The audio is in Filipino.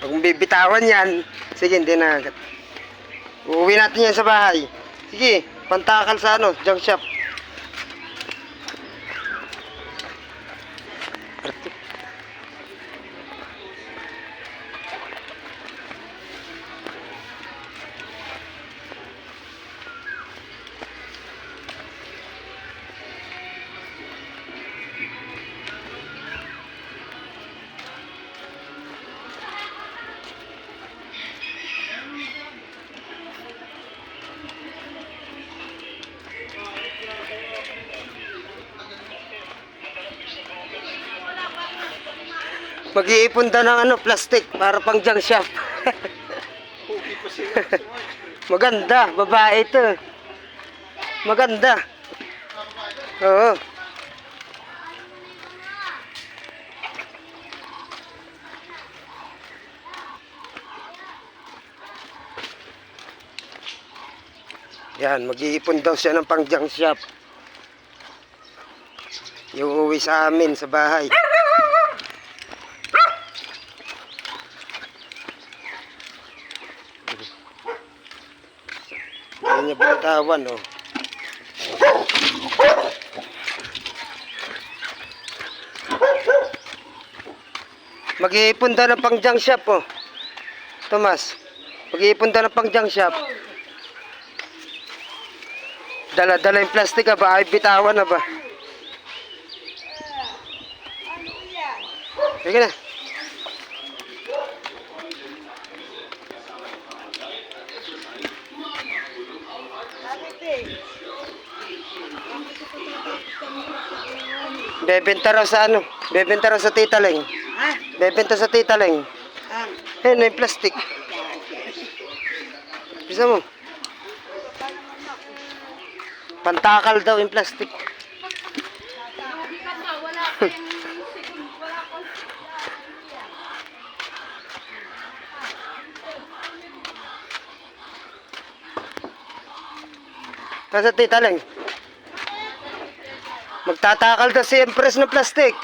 Kung bibitawan yan, sige, hindi na agad. Uuwi natin yan sa bahay. Sige, pantakal sa ano, junk shop. Mag-iipon daw ng ano, plastic para pang junk shop. Maganda, babae ito. Maganda. Oo. Yan, mag-iipon daw siya ng pang junk shop. Yung uwi sa amin, sa bahay. Hindi niya binitawan, oh. Mag-iipon daw ng pang junk shop, oh. Tomas, mag-iipon daw ng pang junk shop. Dala-dala yung plastic, ha ba? Ay, bitawan na ba? Sige na. Bebenta raw sa ano? Bebenta raw sa Tita Leng. Ha? Bebenta sa Tita Leng. Eh, na yung plastic. Bisa mo? Pantakal daw yung plastic. Nasa Tita Leng. Magtatakal daw si Empress ng plastic.